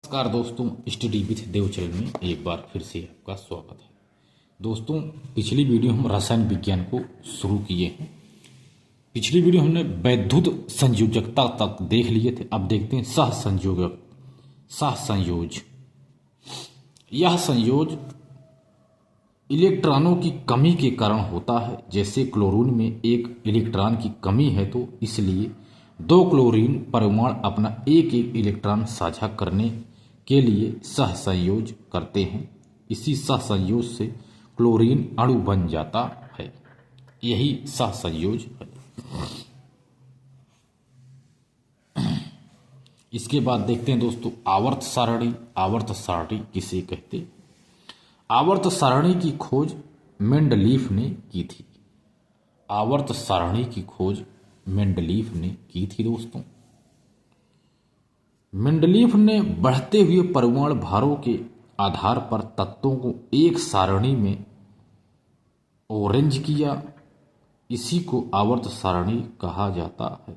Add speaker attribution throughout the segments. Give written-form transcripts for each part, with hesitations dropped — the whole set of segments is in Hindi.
Speaker 1: नमस्कार दोस्तों, स्टडी विथ देव चैनल में एक बार फिर से आपका स्वागत है। दोस्तों, पिछली वीडियो हम रसायन विज्ञान को शुरू किए हैं। पिछली वीडियो हमने वैद्युत संयोजकता तक देख लिए थे। अब देखते हैं सहसंयोजक। सहसंयोज, यह संयोज इलेक्ट्रॉनों की कमी के कारण होता है। जैसे क्लोरीन में एक इलेक्ट्रॉन की कमी है तो इसलिए दो क्लोरीन परमाणु अपना एक एक इलेक्ट्रॉन साझा करने के लिए सहसंयोज करते हैं। इसी सहसंयोज से क्लोरीन अणु बन जाता है। यही सहसंयोज है। इसके बाद देखते हैं दोस्तों आवर्त सारणी। आवर्त सारणी किसे कहते हैं? आवर्त सारणी की खोज मेंडलीफ ने की थी। आवर्त सारणी की खोज मेंडलीफ ने की थी दोस्तों। मेंडलीफ ने बढ़ते हुए परमाणु भारों के आधार पर तत्वों को एक सारणी में अरेंज किया। इसी को आवर्त सारणी कहा जाता है।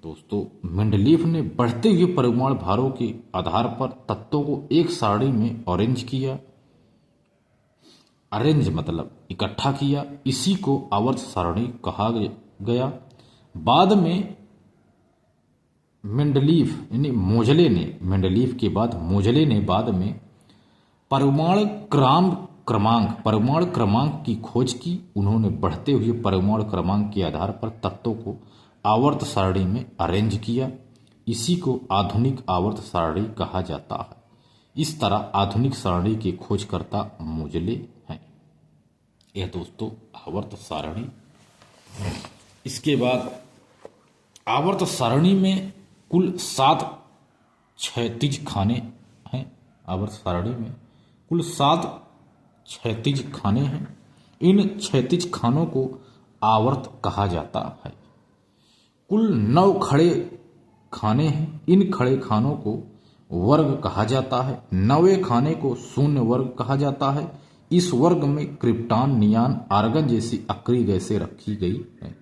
Speaker 1: दोस्तों, मेंडलीफ ने बढ़ते हुए परमाणु भारों के आधार पर तत्वों को एक सारणी में अरेंज किया। अरेंज मतलब इकट्ठा किया। इसी को आवर्त सारणी कहा गया। बाद में मेंडलीफ यानी मोजले ने, मेंडलीफ के बाद मोजले ने बाद में परमाणु क्रमांक की खोज की। उन्होंने बढ़ते हुए परमाणु क्रमांक के आधार पर तत्वों को आवर्त सारणी में अरेंज किया। इसी को आधुनिक आवर्त सारणी कहा जाता है। इस तरह आधुनिक सारणी के खोजकर्ता मोजले हैं। यह दोस्तों आवर्त सारणी। इसके बाद आवर्त सारणी में कुल 7 क्षैतिज खाने हैं। आवर्त सारणी में कुल 7 क्षैतिज खाने हैं। इन क्षैतिज खानों को आवर्त कहा जाता है। कुल 9 खड़े खाने हैं। इन खड़े खानों को वर्ग कहा जाता है। 9वें खाने को शून्य वर्ग कहा जाता है। इस वर्ग में क्रिप्टॉन, नियान, आर्गन जैसी अक्रिय गैसें रखी गई हैं।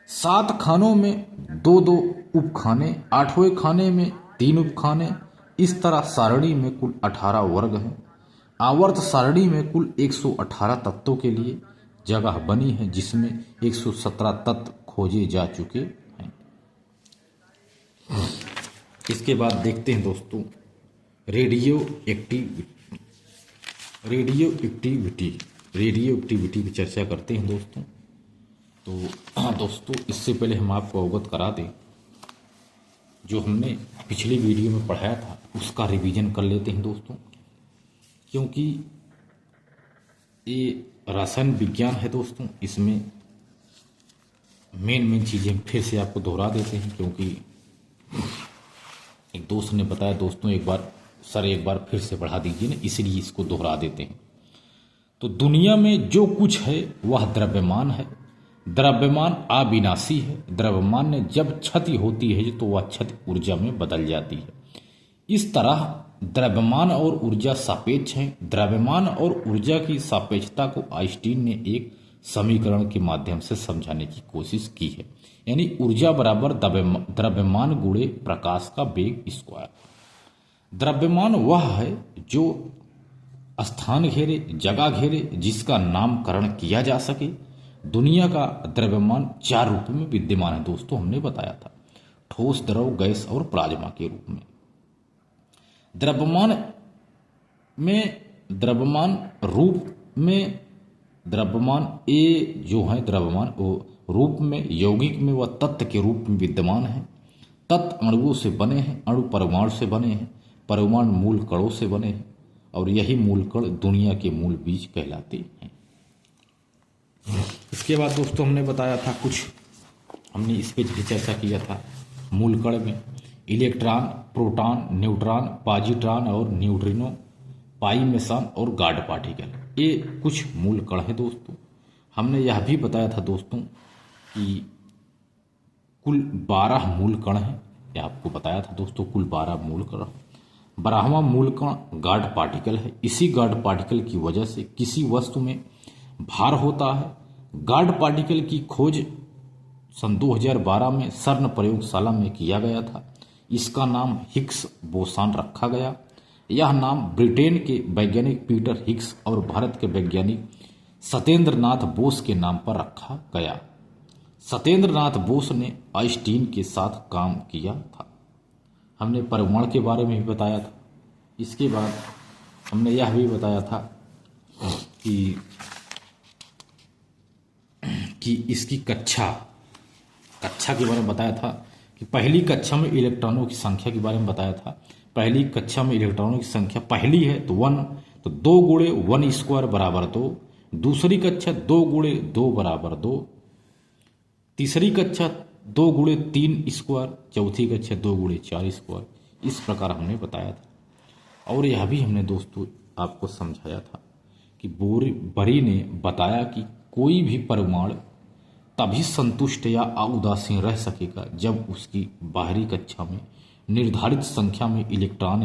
Speaker 1: 7 खानों में 2-2 उपखाने, 8वें खाने में 3 उपखाने। इस तरह सारणी में कुल 18 वर्ग हैं। आवर्त सारणी में कुल 118 तत्वों के लिए जगह बनी है, जिसमें 117 तत्व खोजे जा चुके हैं। इसके बाद देखते हैं दोस्तों रेडियो एक्टिविटी की चर्चा करते हैं दोस्तों। तो दोस्तों, इससे पहले हम आपको अवगत करा दें, जो हमने पिछली वीडियो में पढ़ाया था उसका रिवीजन कर लेते हैं दोस्तों, क्योंकि ये रसायन विज्ञान है दोस्तों। इसमें मेन चीज़ें फिर से आपको दोहरा देते हैं, क्योंकि एक दोस्त ने बताया दोस्तों एक बार फिर से पढ़ा दीजिए ना, इसलिए इसको दोहरा देते हैं। तो दुनिया में जो कुछ है वह द्रव्यमान है। द्रव्यमान अविनाशी है। द्रव्यमान में जब क्षति होती है तो वह क्षति ऊर्जा में बदल जाती है। इस तरह द्रव्यमान और ऊर्जा सापेक्ष हैं। द्रव्यमान और ऊर्जा की सापेक्षता को आइंस्टीन ने एक समीकरण के माध्यम से समझाने की कोशिश की है। यानी ऊर्जा बराबर द्रव्यमान गुणे प्रकाश का वेग स्क्वायर। द्रव्यमान वह है जो स्थान घेरे, जगह घेरे, जिसका नामकरण किया जा सके। दुनिया का द्रव्यमान 4 रूप में विद्यमान है दोस्तों, हमने बताया था। ठोस, द्रव, गैस और प्लाज्मा के रूप में। द्रव्यमान रूप में द्रव्यमान ए जो है द्रव्यमान वो रूप में, यौगिक में वह तत्व के रूप में विद्यमान है। तत्व अणुओं से बने हैं। अणु परमाणु से बने हैं। परमाणु मूल कणों से बने हैं। और यही मूल कण दुनिया के मूल बीज कहलाते हैं। इसके बाद दोस्तों हमने बताया था हमने इस पे भी चर्चा किया था। मूल कण में इलेक्ट्रॉन, प्रोटॉन, न्यूट्रॉन, पॉजिट्रॉन और न्यूट्रिनो, पाई मेसन और गॉड पार्टिकल, ये कुछ मूल कण है दोस्तों। हमने यह भी बताया था दोस्तों कि कुल 12 मूल कण हैं। यह आपको बताया था दोस्तों, कुल 12 मूल कण। 12वां मूल कण गॉड पार्टिकल है। इसी गॉड पार्टिकल की वजह से किसी वस्तु में भार होता है। गॉड पार्टिकल की खोज सन 2012 में सर्न प्रयोगशाला में किया गया था। इसका नाम हिग्स बोसान रखा गया। यह नाम ब्रिटेन के वैज्ञानिक पीटर हिग्स और भारत के वैज्ञानिक सत्येंद्र नाथ बोस के नाम पर रखा गया। सत्येंद्र नाथ बोस ने आइंस्टीन के साथ काम किया था। हमने परमाणु के बारे में भी बताया था। इसके बाद हमने यह भी बताया था कि इसकी कक्षा के बारे में बताया था कि पहली कक्षा में इलेक्ट्रॉनों की संख्या के बारे में बताया था। पहली कक्षा में इलेक्ट्रॉनों की संख्या पहली है तो 1, तो 2 गुणे 1 स्क्वायर बराबर 2। दूसरी कक्षा 2 गुणे 2 बराबर 2। तीसरी कक्षा 2 गुणे 3 स्क्वायर। चौथी कक्षा 2 गुणे 4 स्क्वायर। इस प्रकार हमने बताया था। और यह भी हमने दोस्तों आपको समझाया था कि बरी ने बताया कि कोई भी परमाणु तभी संतुष्ट या उदासीन रह सकेगा जब उसकी बाहरी कक्षा में निर्धारित संख्या में इलेक्ट्रॉन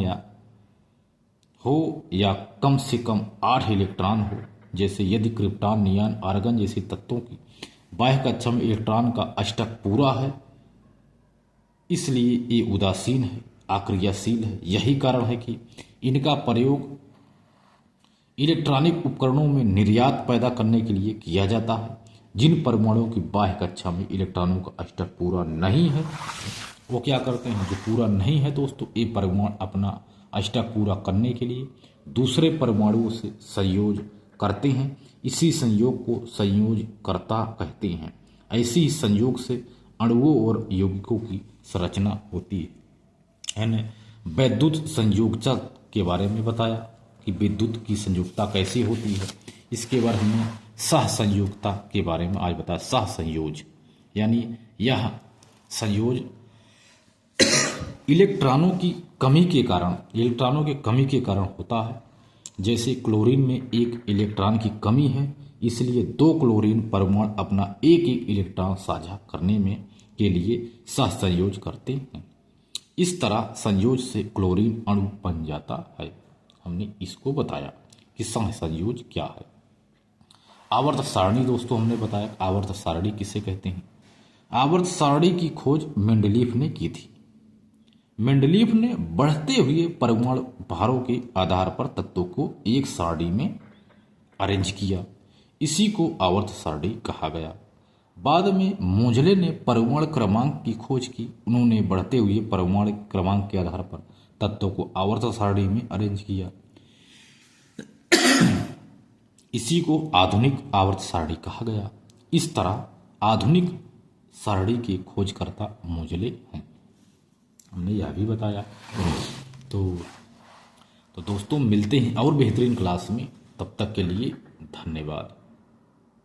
Speaker 1: या कम से कम 8 इलेक्ट्रॉन हो। जैसे यदि क्रिप्टॉन, नियॉन, आर्गन जैसे तत्वों की बाह्य कक्षा में इलेक्ट्रॉन का अष्टक पूरा है, इसलिए ये उदासीन है, अक्रियाशील है। यही कारण है कि इनका प्रयोग इलेक्ट्रॉनिक उपकरणों में निर्यात पैदा करने के लिए किया जाता है। जिन परमाणुओं की बाह्य कक्षा में इलेक्ट्रॉनों का अष्टक पूरा नहीं है, वो क्या करते हैं, जो पूरा नहीं है दोस्तों, ये परमाणु अपना अष्टक पूरा करने के लिए दूसरे परमाणुओं से संयोग करते हैं। इसी संयोग को संयोजकर्ता कहते हैं। ऐसी ही संयोग से अणुओं और यौगिकों की संरचना होती है। वैद्युत संयोजकता के बारे में बताया कि विद्युत की संयोजकता कैसी होती है। इसके बारे में सह संयोजकता के बारे में आज बताया। सह संयोज यानी यह संयोज इलेक्ट्रॉनों की कमी के कारण होता है। जैसे क्लोरीन में एक इलेक्ट्रॉन की कमी है, इसलिए 2 क्लोरीन परमाणु अपना एक इलेक्ट्रॉन साझा करने के लिए सहसंयोज करते हैं। इस तरह संयोज से क्लोरीन अणु बन जाता है। हमने इसको बताया कि सहसंयोज क्या है। आवर्त सारणी दोस्तों हमने बताया आवर्त सारणी किसे कहते हैं। आवर्त सारणी की खोज मेंडलीफ ने की थी। मेंडलीफ ने बढ़ते हुए परमाणु भारों के आधार पर तत्वों को एक सारणी में अरेंज किया। इसी को आवर्त सारणी कहा गया। बाद में मोजले ने परमाणु क्रमांक की खोज की। उन्होंने बढ़ते हुए परमाणु क्रमांक के आधार पर तत्वों को आवर्त सारणी में अरेंज किया। इसी को आधुनिक आवर्त सारणी कहा गया। इस तरह आधुनिक सारणी के खोजकर्ता मोजले हैं। हमने यह भी बताया। तो दोस्तों मिलते हैं और बेहतरीन क्लास में। तब तक के लिए धन्यवाद।